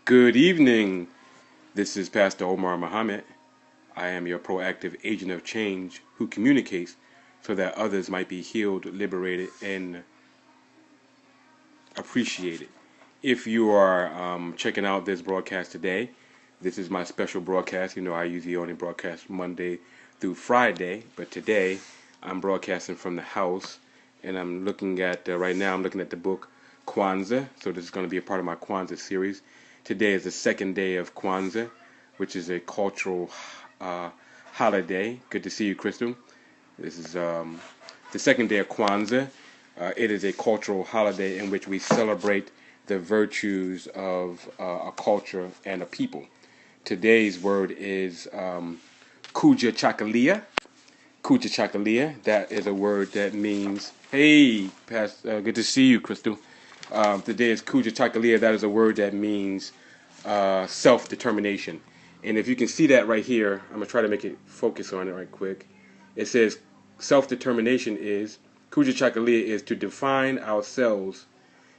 Good evening. This is Pastor Omar Muhammad. I am your proactive agent of change who communicates so that others might be healed, liberated, and appreciated. If you are checking out this broadcast today, this is my special broadcast. You know, I usually only broadcast Monday through Friday, but today I'm broadcasting from the house, and I'm looking at, right now, I'm looking at the book Kwanzaa. So this is going to be a part of my Kwanzaa series. Today is the second day of Kwanzaa, which is a cultural holiday. Good to see you, Crystal. This is the second day of Kwanzaa. It is a cultural holiday in which we celebrate the virtues of a culture and a people. Today's word is Kujichagulia. Kujichagulia. That is a word that means, hey, good to see you, Crystal. Today is Kujichagulia. That is a word that means self-determination. And if you can see that right here, I'm going to try to make it focus on it right quick. It says self-determination is, Kujichagulia is to define ourselves,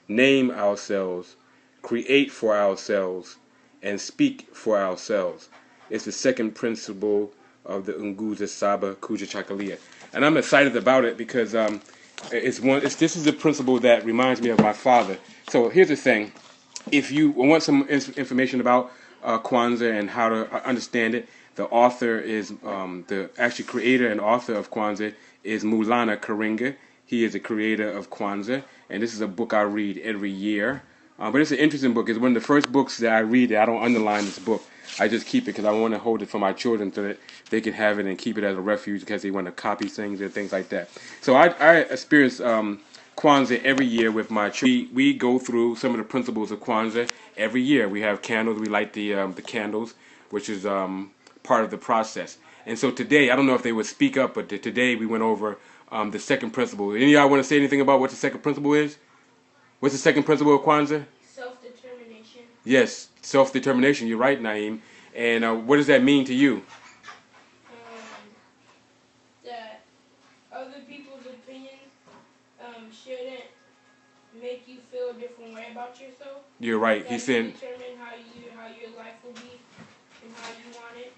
name ourselves, create for ourselves, and speak for ourselves. It's the second principle of the Nguza Saba Kujichagulia. And I'm excited about it because this is a principle that reminds me of my father. So here's the thing. If you want some information about Kwanzaa and how to understand it, the author is, the actual creator and author of Kwanzaa is Maulana Karenga. He is the creator of Kwanzaa, and this is a book I read every year. But it's an interesting book. It's one of the first books that I read that I don't underline this book. I just keep it because I want to hold it for my children so that they can have it and keep it as a refuge because they want to copy things and things like that. So I experience Kwanzaa every year with my children. We go through some of the principles of Kwanzaa every year. We have candles. We light the candles, which is part of the process. And so today, I don't know if they would speak up, but today we went over the second principle. Any of y'all want to say anything about what the second principle is? What's the second principle of Kwanzaa? Self-determination. Yes, self-determination. You're right, Naeem. And what does that mean to you? That other people's opinions shouldn't make you feel a different way about yourself. You're right. That He said determine how your life will be and how you want it.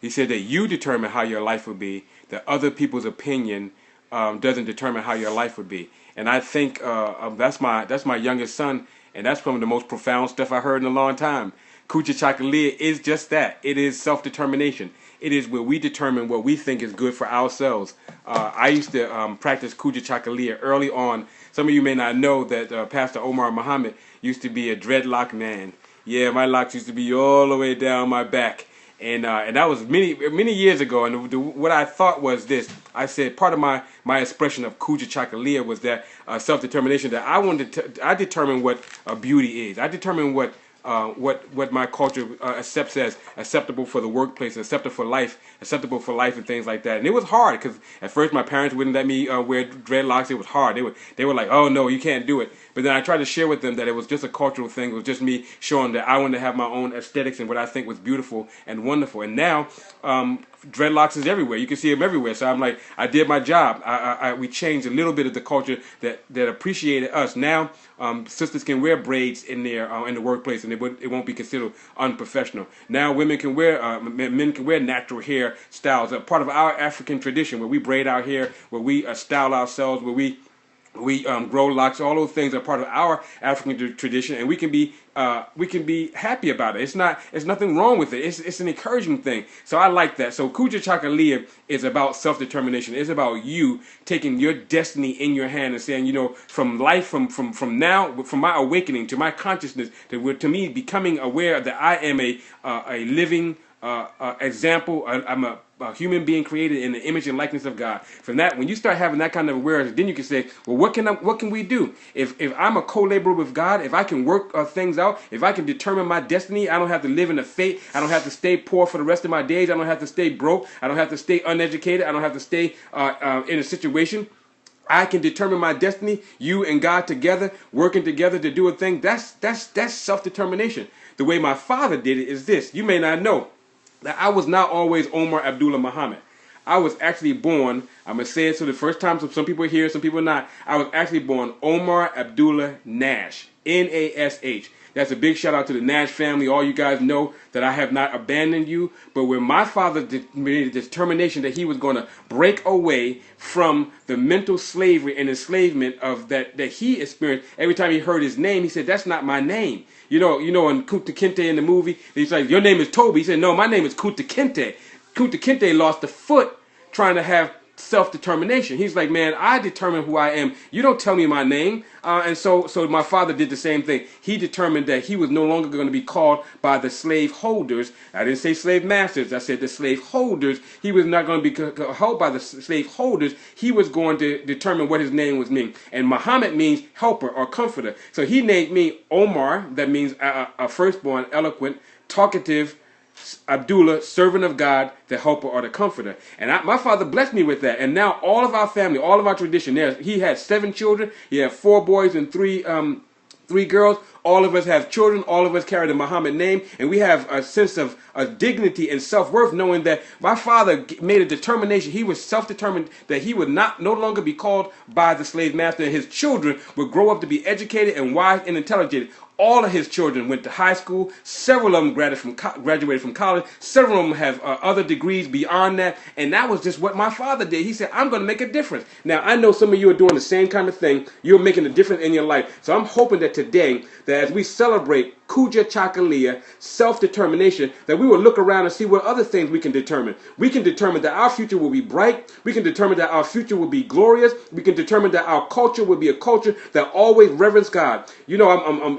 he said that you determine how your life will be. That other people's opinion doesn't determine how your life would be. And I think that's my youngest son, and that's some of the most profound stuff I heard in a long time. Kujichagulia is just that. It is self-determination. It is where we determine what we think is good for ourselves. I used to practice Kujichagulia early on. Some of you may not know that Pastor Omar Muhammad used to be a dreadlock man. Yeah, my locks used to be all the way down my back. And that was many years ago. And what I thought was this. I said part of my expression of Kujichagulia was that self-determination, that I determine what beauty is. I determine what my culture accepts as acceptable for the workplace, acceptable for life, and things like that. And it was hard because at first my parents wouldn't let me wear dreadlocks. It was hard. They were like, "Oh no, you can't do it." But then I tried to share with them that it was just a cultural thing. It was just me showing that I wanted to have my own aesthetics and what I think was beautiful and wonderful. And now dreadlocks is everywhere. You can see them everywhere. So I'm like, I did my job. We changed a little bit of the culture that appreciated us. Now sisters can wear braids in the workplace, and it won't be considered unprofessional. Now women can wear men can wear natural hair styles. Part of our African tradition, where we braid our hair, where we style ourselves, where we grow locks. All those things are part of our African tradition, and we can be happy about it. It's nothing wrong with it. It's an encouraging thing. So I like that. So Kujichagulia is about self-determination. It's about you taking your destiny in your hand and saying, from life, from now, from my awakening to my consciousness, to me becoming aware that I am a living example. I'm a human being created in the image and likeness of God. From that, when you start having that kind of awareness, then you can say, well, what can we do? If I'm a co-laborer with God, if I can work things out, if I can determine my destiny, I don't have to live in a fate. I don't have to stay poor for the rest of my days. I don't have to stay broke. I don't have to stay uneducated. I don't have to stay in a situation. I can determine my destiny. You and God together, working together to do a thing. That's self-determination. The way my father did it is this. You may not know that I was not always Omar Abdullah Muhammad. I was actually born, I'm going to say it so the first time, some people are here, some people are not. I was actually born Omar Abdullah Nash, Nash. That's a big shout out to the Nash family. All you guys know that I have not abandoned you. But when my father made a determination that he was going to break away from the mental slavery and enslavement of that he experienced, every time he heard his name, he said, "That's not my name." You know, in Kunta Kinte in the movie, he's like, "Your name is Toby." He said, "No, my name is Kunta Kinte." Kunta Kinte lost a foot trying to have self-determination. He's like, "Man, I determine who I am. You don't tell me my name." And so my father did the same thing. He determined that he was no longer going to be called by the slave holders. I didn't say slave masters. I said the slave holders. He was not going to be held by the slave holders. He was going to determine what his name was mean. And Muhammad means helper or comforter. So he named me Omar. That means a firstborn, eloquent, talkative, Abdullah, servant of God, the helper or the comforter. And my father blessed me with that. And now all of our family, all of our tradition, he had 7 children. He had 4 boys and 3 girls. All of us have children. All of us carry the Muhammad name. And we have a sense of dignity and self-worth knowing that my father made a determination. He was self-determined that he would no longer be called by the slave master. And his children would grow up to be educated and wise and intelligent. All of his children went to high school. Several of them graduated from college. Several of them have other degrees beyond that. And that was just what my father did. He said, "I'm going to make a difference." Now, I know some of you are doing the same kind of thing. You're making a difference in your life. So I'm hoping that today, that as we celebrate Kujichagulia, self-determination, that we will look around and see what other things we can determine. We can determine that our future will be bright. We can determine that our future will be glorious. We can determine that our culture will be a culture that always reverence God. You know,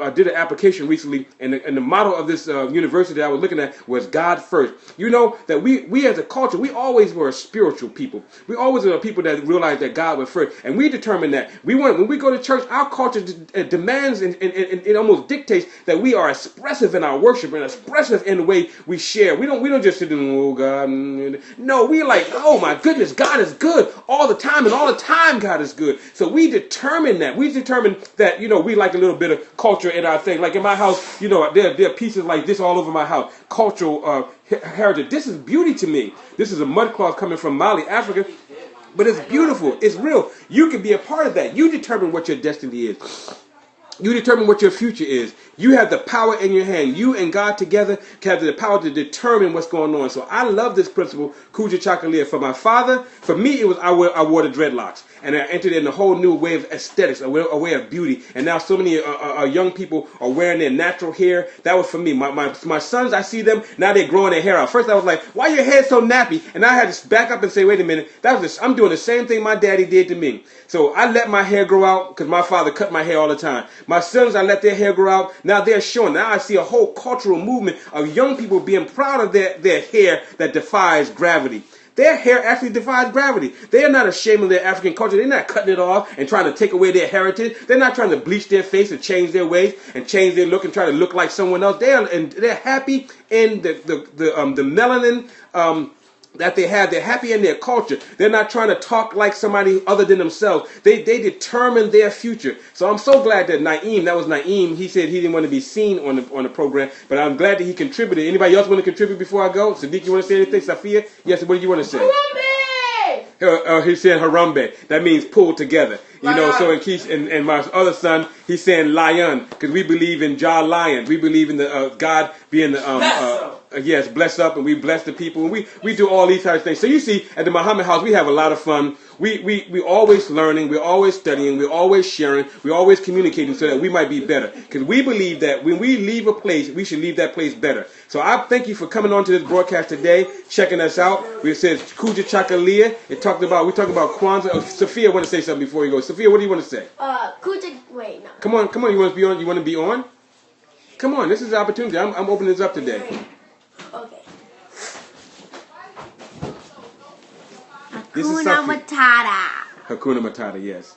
I did an application recently, and the motto of this university that I was looking at was God first. You know, that we as a culture, we always were a spiritual people. We always were people that realized that God was first. And we determined that. When we go to church, our culture demands and it almost dictates that we are expressive in our worship and expressive in the way we share. We don't just sit in, "Oh God." No, we like, "Oh my goodness, God is good all the time, and all the time God is good." So we determine that. We determine that, you know, we like a little bit of culture in our thing. Like in my house, you know, there are pieces like this all over my house. Cultural heritage. This is beauty to me. This is a mud cloth coming from Mali, Africa. But it's beautiful. It's real. You can be a part of that. You determine what your destiny is. You determine what your future is. You have the power in your hand. You and God together have the power to determine what's going on. So I love this principle, Kujichagulia. For my father, for me, it was I wore the dreadlocks. And I entered in a whole new way of aesthetics, a way of beauty. And now so many young people are wearing their natural hair. That was for me. My sons, I see them, now they're growing their hair out. First I was like, "Why your hair so nappy?" And I had to back up and say, "Wait a minute. I'm doing the same thing my daddy did to me." So I let my hair grow out because my father cut my hair all the time. My sons, I let their hair grow out. Now they're showing. Now I see a whole cultural movement of young people being proud of their hair that defies gravity. Their hair actually defies gravity. They are not ashamed of their African culture. They're not cutting it off and trying to take away their heritage. They're not trying to bleach their face and change their ways and change their look and try to look like someone else. They're happy in the melanin that they have. They're happy in their culture. They're not trying to talk like somebody other than themselves. They determine their future. So I'm so glad that Naeem, he said he didn't want to be seen on the program, but I'm glad that he contributed. Anybody else want to contribute before I go? Sadiq, you want to say anything? Safia? Yes, what do you want to say? Harambe! He said Harambe. That means pull together. You know, so in Keith and my other son, he's saying lion, because we believe in Jah Lion. We believe in the God being the yes, bless up, and we bless the people, and we do all these types of things. So you see, at the Muhammad House, we have a lot of fun. We always learning, we're always studying, we're always sharing, we're always communicating so that we might be better. Because we believe that when we leave a place, we should leave that place better. So I thank you for coming on to this broadcast today, checking us out. We said Kujichagulia. We talked about Kwanzaa. Oh, Sophia want to say something before you go. Sophia, what do you want to say? Wait, no. Come on. You want to be on? You want to be on? Come on. This is the opportunity. I'm opening this up today. Okay. Hakuna Matata. Hakuna Matata, yes.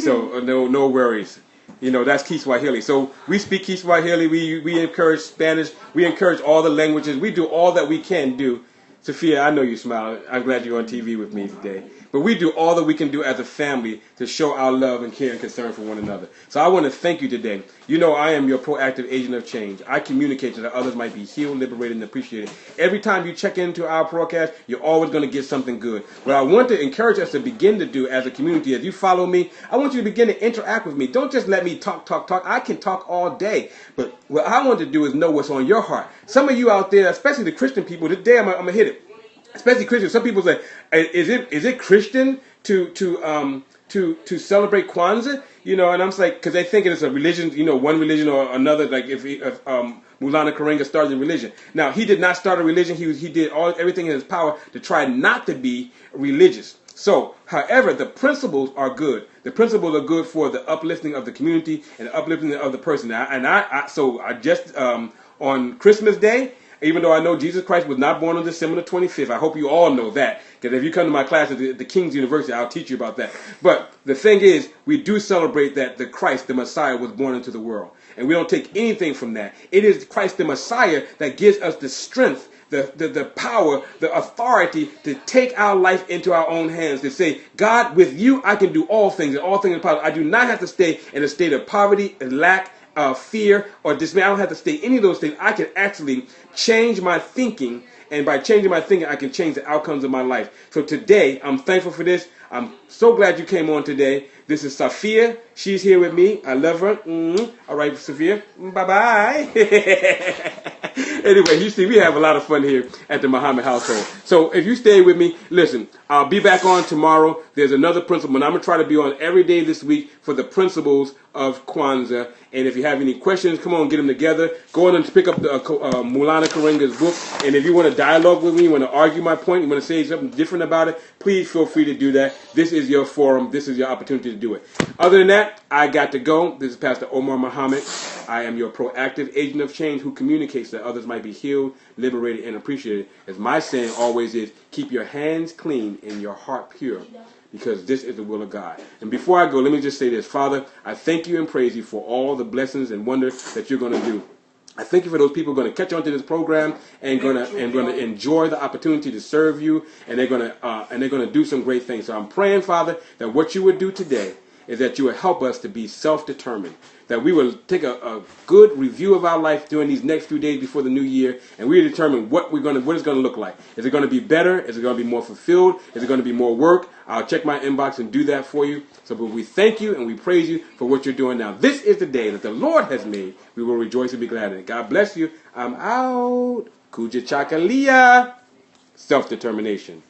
So no worries. You know, that's Kiswahili. So we speak Kiswahili. We encourage Spanish. We encourage all the languages. We do all that we can do Sophia, I know you smile. I'm glad you're on TV with me today. But we do all that we can do as a family to show our love and care and concern for one another. So I want to thank you today. You know I am your proactive agent of change. I communicate so that others might be healed, liberated, and appreciated. Every time you check into our broadcast, you're always going to get something good. What I want to encourage us to begin to do as a community, as you follow me, I want you to begin to interact with me. Don't just let me talk. I can talk all day. But what I want to do is know what's on your heart. Some of you out there, especially the Christian people, today I'm going to hit it. Especially Christians. Some people say, "Is it Christian to celebrate Kwanzaa?" You know, and I'm like, because they think it's a religion, you know, one religion or another. Like if Mulana Karenga started a religion. Now he did not start a religion. He did everything in his power to try not to be religious. So, however, the principles are good. The principles are good for the uplifting of the community and the uplifting of the person. So I just on Christmas Day. Even though I know Jesus Christ was not born on December the 25th. I hope you all know that. Because if you come to my class at the King's University, I'll teach you about that. But the thing is, we do celebrate that the Christ, the Messiah, was born into the world. And we don't take anything from that. It is Christ, the Messiah, that gives us the strength, the power, the authority to take our life into our own hands. To say, God, with you, I can do all things. And all things are possible. I do not have to stay in a state of poverty and lack, fear or dismay. I don't have to stay any of those things. I can actually change my thinking, and by changing my thinking, I can change the outcomes of my life. So today, I'm thankful for this. I'm so glad you came on today. This is Sophia. She's here with me. I love her. All right, Sophia. Bye-bye. Anyway, you see, we have a lot of fun here at the Muhammad household. So if you stay with me, listen, I'll be back on tomorrow. There's another principle, and I'm going to try to be on every day this week for the principles of Kwanzaa. And if you have any questions, come on, get them together. Go on and pick up the Mulana Karenga's book. And if you want to dialogue with me, you want to argue my point, you want to say something different about it, please feel free to do that. This is your forum. This is your opportunity to do it. Other than that, I got to go. This is Pastor Omar Muhammad. I am your proactive agent of change who communicates that others might be healed, liberated, and appreciated. As my saying always is, keep your hands clean and your heart pure, because this is the will of God. And before I go, let me just say this. Father, I thank you and praise you for all the blessings and wonders that you're going to do. I thank you for those people who are going to catch on to this program and going to enjoy the opportunity to serve you, and they're going to do some great things. So I'm praying, Father, that what you would do today is that you would help us to be self-determined, that we will take a good review of our life during these next few days before the new year, and we determine what it's going to look like. Is it going to be better? Is it going to be more fulfilled? Is it going to be more work? I'll check my inbox and do that for you. So but we thank you and we praise you for what you're doing now. This is the day that the Lord has made. We will rejoice and be glad in it. God bless you. I'm out. Kujichagulia. Self-determination.